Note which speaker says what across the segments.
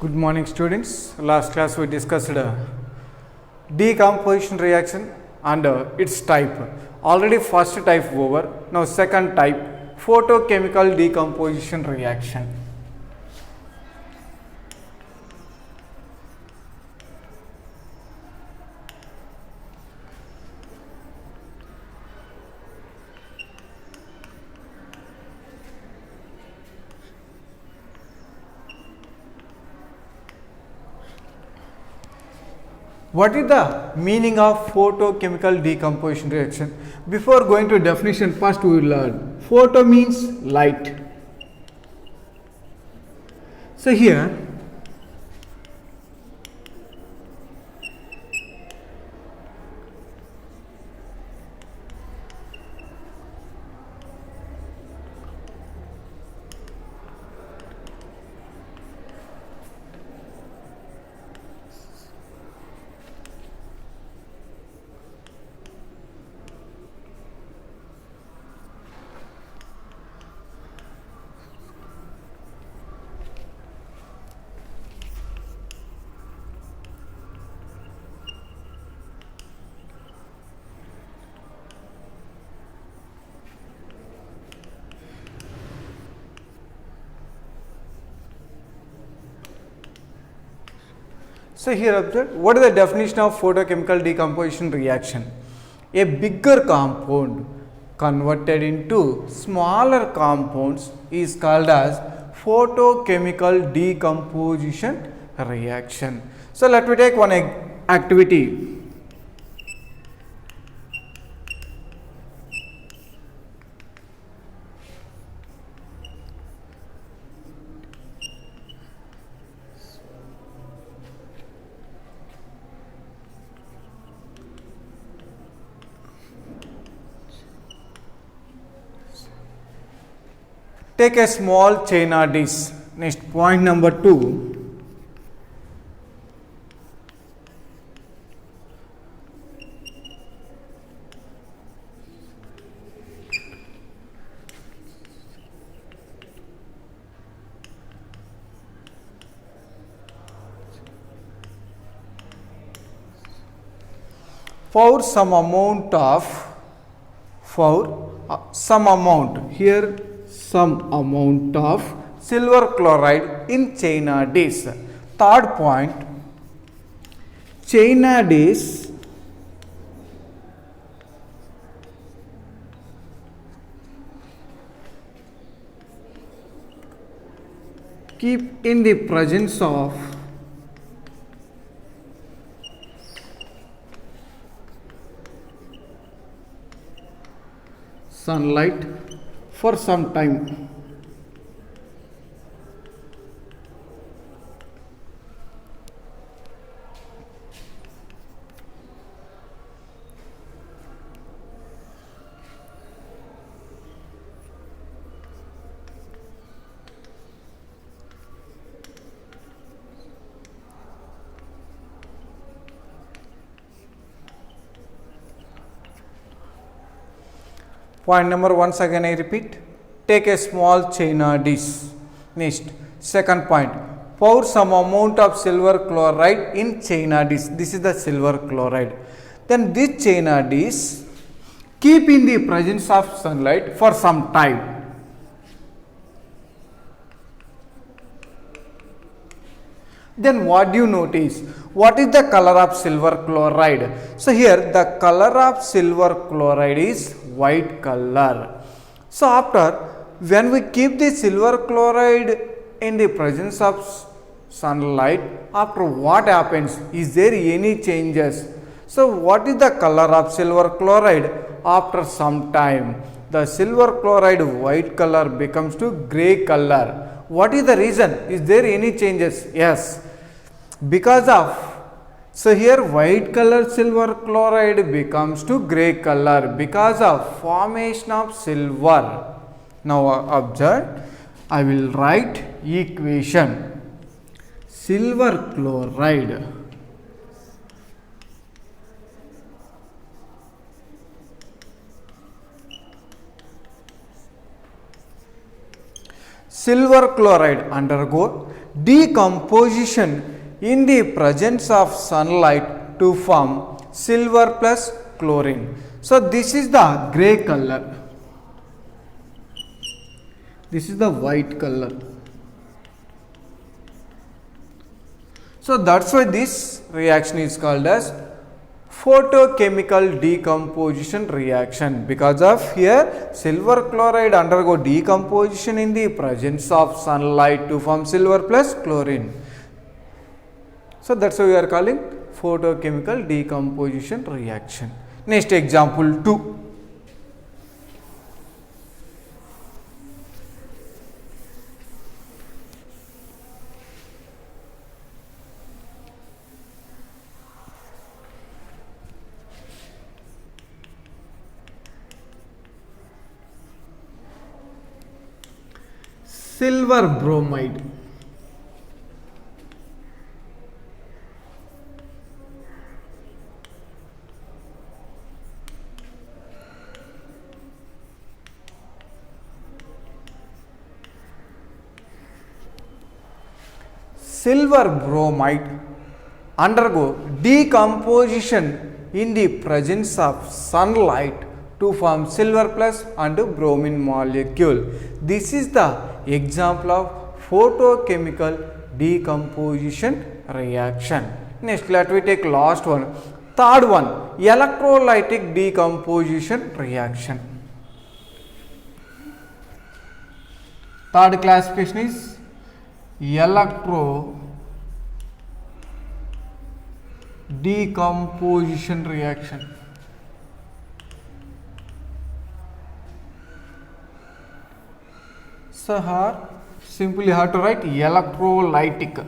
Speaker 1: Good morning students. Last class we discussed decomposition reaction and its type. Already first type over. Now second type, photochemical decomposition reaction. What is the meaning of photochemical decomposition reaction? Before going to definition, first we will learn. Photo means light. So here, observe what is the definition of photochemical decomposition reaction? A bigger compound converted into smaller compounds is called as photochemical decomposition reaction. So let me take one activity. Take a small China dish. Next, point number 2. For some amount of silver chloride in China dish. Third point, China dish keep in the presence of sunlight for some time. Point number once again I repeat, take a small China dish. Next, second point, pour some amount of silver chloride in China dish. This is the silver chloride. Then this China dish keep in the presence of sunlight for some time. Then what do you notice? What is the color of silver chloride? So here the color of silver chloride is white color. So after when we keep the silver chloride in the presence of sunlight, after what happens? Is there any changes? So what is the color of silver chloride? After some time, the silver chloride white color becomes to gray color. What is the reason? Is there any changes? Yes. Because of, so here white color silver chloride becomes to gray color because of formation of silver. Now observe, I will write equation. Silver chloride silver chloride undergo decomposition in the presence of sunlight to form silver plus chlorine. So this is the gray color. This is the white color. So that's why this reaction is called as photochemical decomposition reaction, because of here silver chloride undergo decomposition in the presence of sunlight to form silver plus chlorine. So that's why we are calling photochemical decomposition reaction. Next example 2. Silver bromide. Silver bromide undergo decomposition in the presence of sunlight to form silver plus and bromine molecule. This is the example of photochemical decomposition reaction. Next, let me take last one. Third one, electrolytic decomposition reaction. Third classification is electro decomposition reaction. So here simply have to write electrolytic.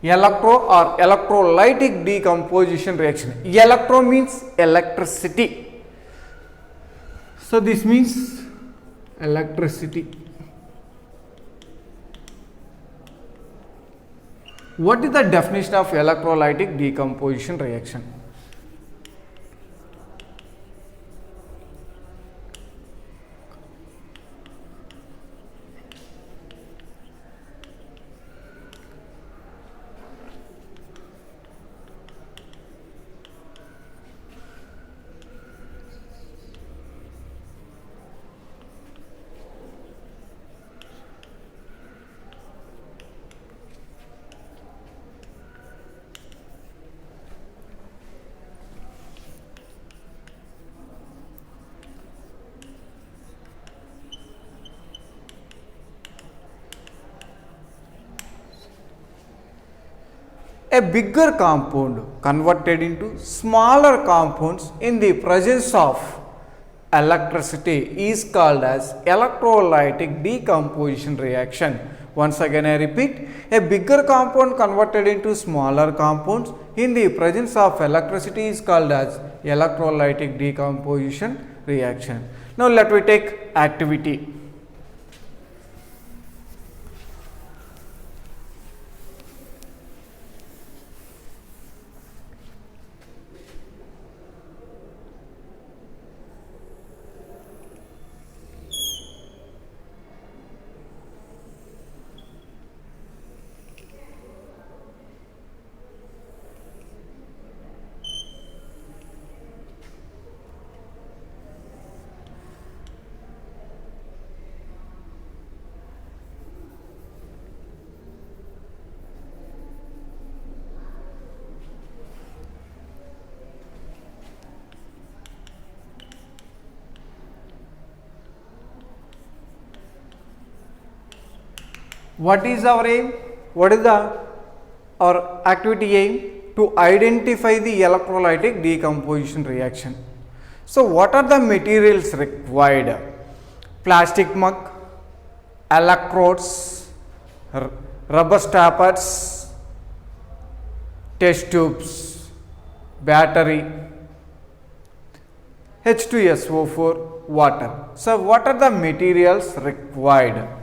Speaker 1: Electro or electrolytic decomposition reaction. Electro means electricity. So this means electricity. What is the definition of electrolytic decomposition reaction? A bigger compound converted into smaller compounds in the presence of electricity is called as electrolytic decomposition reaction. Once again I repeat, a bigger compound converted into smaller compounds in the presence of electricity is called as electrolytic decomposition reaction. Now let me take activity. What is our aim? What is our activity aim? To identify the electrolytic decomposition reaction. So what are the materials required? Plastic mug, electrodes, rubber stoppers, test tubes, battery, H2SO4, water. So what are the materials required?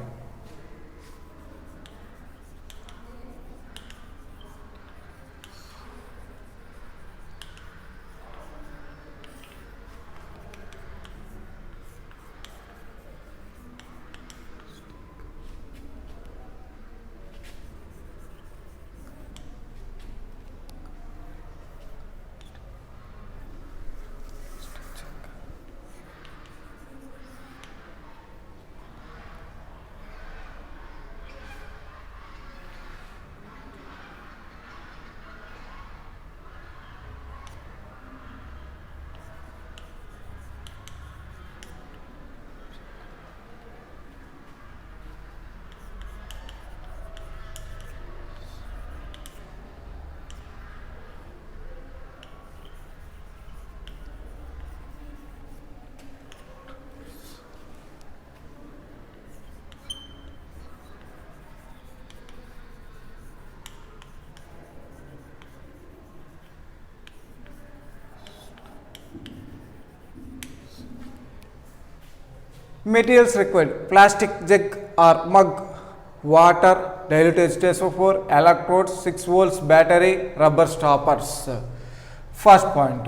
Speaker 1: Materials required: plastic jug or mug, water, dilute H2SO4, electrodes, 6 volts battery, rubber stoppers. First point,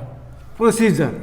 Speaker 1: procedure.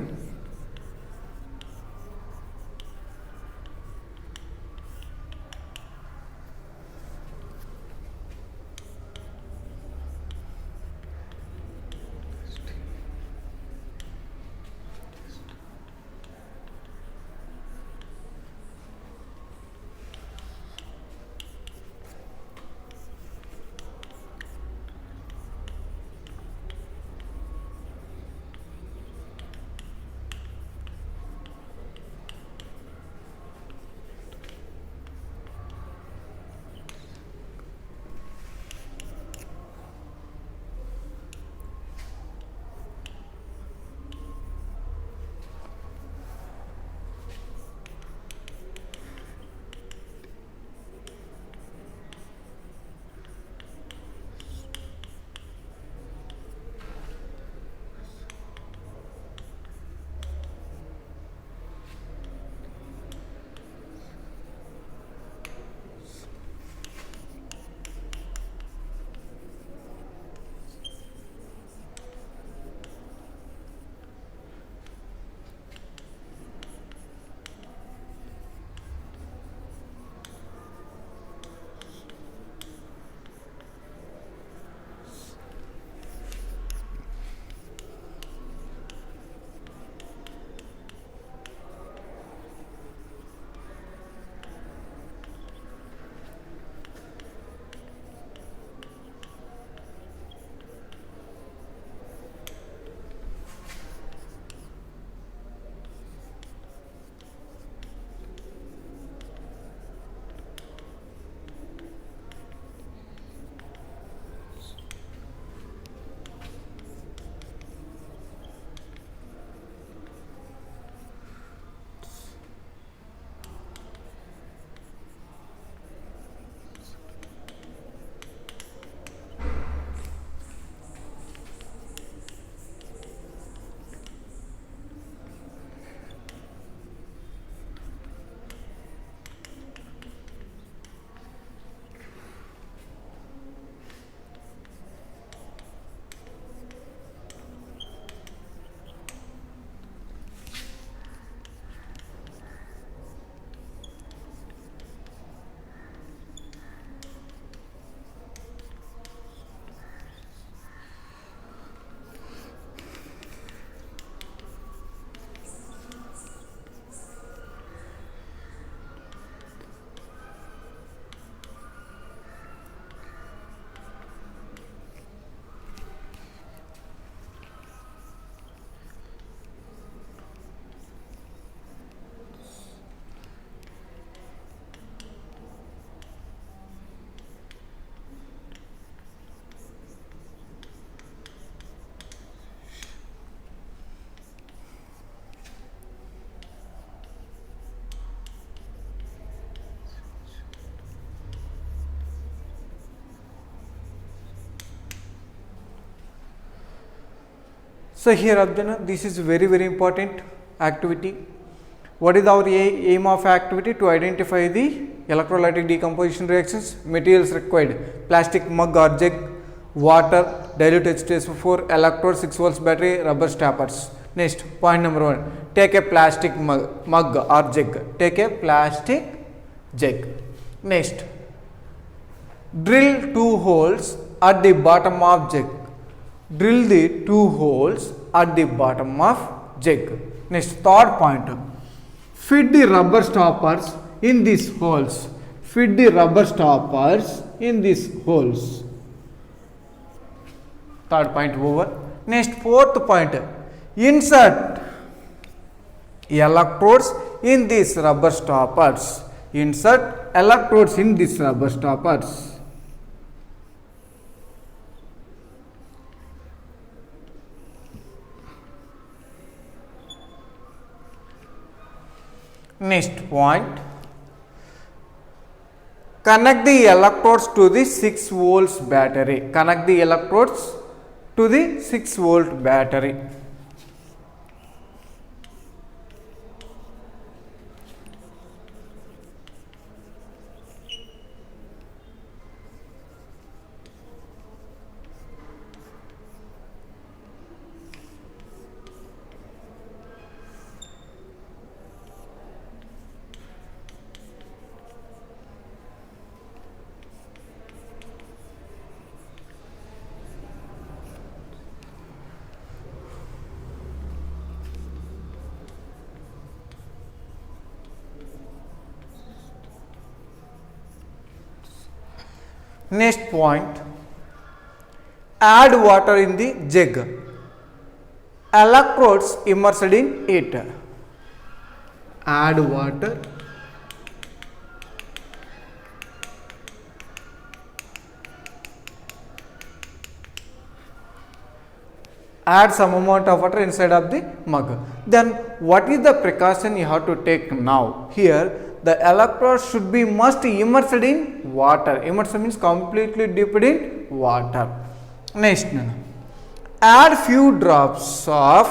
Speaker 1: So here Abdana, this is very important activity. What is our aim of activity? To identify the electrolytic decomposition reactions. Materials required: plastic mug or jug, water, dilute H2SO4, electrode, 6 volts battery, rubber stoppers. Next, point number 1, take a plastic mug or jug. Take a plastic jug. Next, drill 2 holes at the bottom of jug. Drill the 2 holes at the bottom of jug. Next, third point, fit the rubber stoppers in these holes. Fit the rubber stoppers in these holes. Third point over. Next, fourth point, insert electrodes in these rubber stoppers. Insert electrodes in these rubber stoppers. Next point, connect the electrodes to the 6 volts battery. Connect the electrodes to the 6 volt battery. Next point, add water in the jug. Electrodes immersed in it. Add water. Add some amount of water inside of the mug. Then what is the precaution you have to take now? Here the electrodes should be must immersed in water. Immersed means completely dipped in water. Next, add few drops of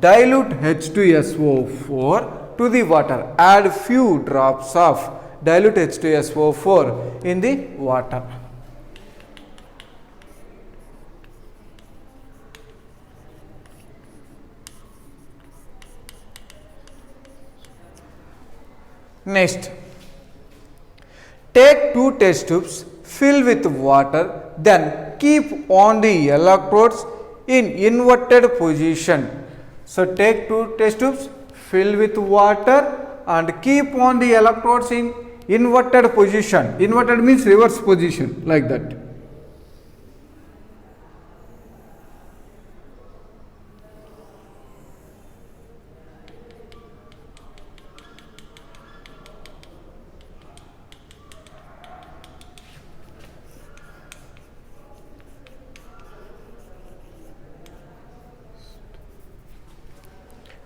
Speaker 1: dilute H2SO4 to the water. Add few drops of dilute H2SO4 in the water. Next, take 2 test tubes, fill with water, then keep on the electrodes in inverted position. So, take 2 test tubes, fill with water and keep on the electrodes in inverted position. Inverted means reverse position, like that.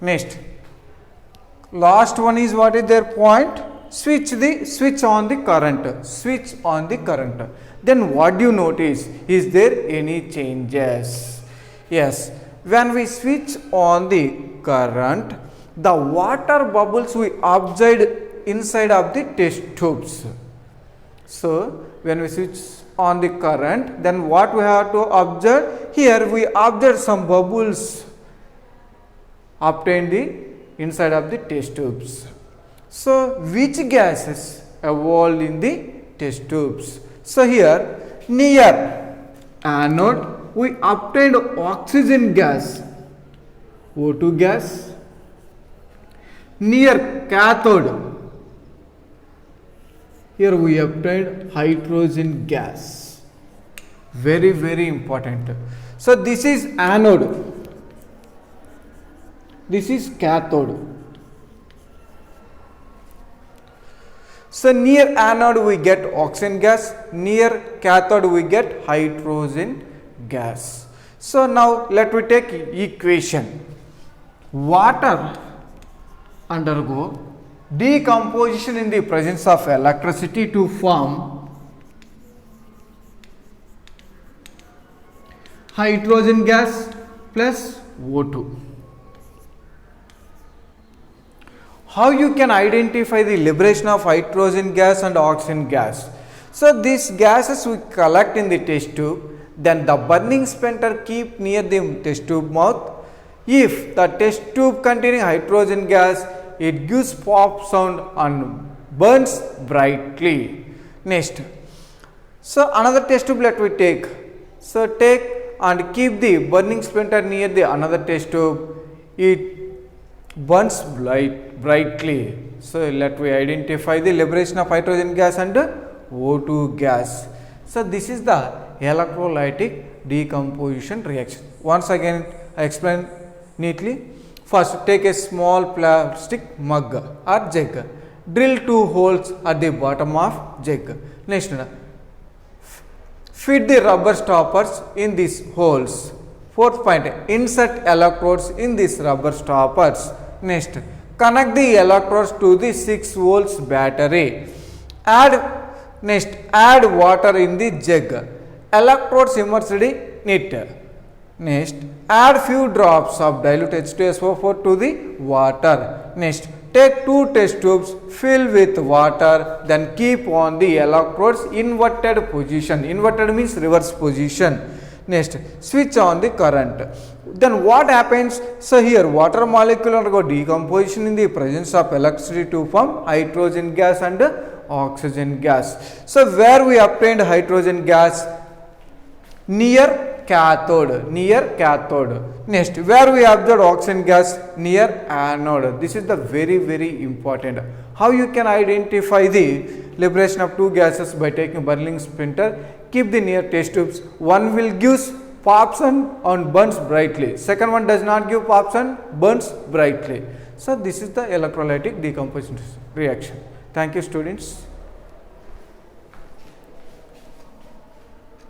Speaker 1: Next, last one is what is their point? Switch on the current. Switch on the current. Then what do you notice? Is there any changes? Yes, when we switch on the current, the water bubbles we observed inside of the test tubes. So when we switch on the current, then what we have to observe? Here we observe some bubbles obtained the inside of the test tubes. So which gases evolved in the test tubes? So here near anode we obtained oxygen gas, O2 gas. Near cathode, here we obtained hydrogen gas. Very important. So this is anode. This is cathode. So near anode we get oxygen gas, near cathode we get hydrogen gas. So now let me take equation. Water undergo decomposition in the presence of electricity to form hydrogen gas plus O2. How you can identify the liberation of hydrogen gas and oxygen gas? So these gases we collect in the test tube, then the burning splinter keep near the test tube mouth. If the test tube containing hydrogen gas, it gives pop sound and burns brightly. Next, so another test tube let we take. So take and keep the burning splinter near the another test tube. It burns brightly. So let we identify the liberation of hydrogen gas and O2 gas. So this is the electrolytic decomposition reaction. Once again I explain neatly. First take a small plastic mug or jug. Drill 2 holes at the bottom of jug. Next, feed the rubber stoppers in these holes. Fourth point, insert electrodes in these rubber stoppers. Next, connect the electrodes to the 6 volts battery. Add water in the jug. Electrodes immersed in it. Next, add few drops of dilute H2SO4 to the water. Next, take 2 test tubes, fill with water, then keep on the electrodes inverted position. Inverted means reverse position. Next, switch on the current. Then what happens? So here water molecule undergo decomposition in the presence of electricity to form hydrogen gas and oxygen gas. So where we obtained hydrogen gas? Near cathode. Next, where we observed oxygen gas? Near anode. This is the very important. How you can identify the liberation of 2 gases? By taking burning splinter, keep the near test tubes. One will gives pops and burns brightly. Second one does not give pops and burns brightly. So this is the electrolytic decomposition reaction. Thank you, students.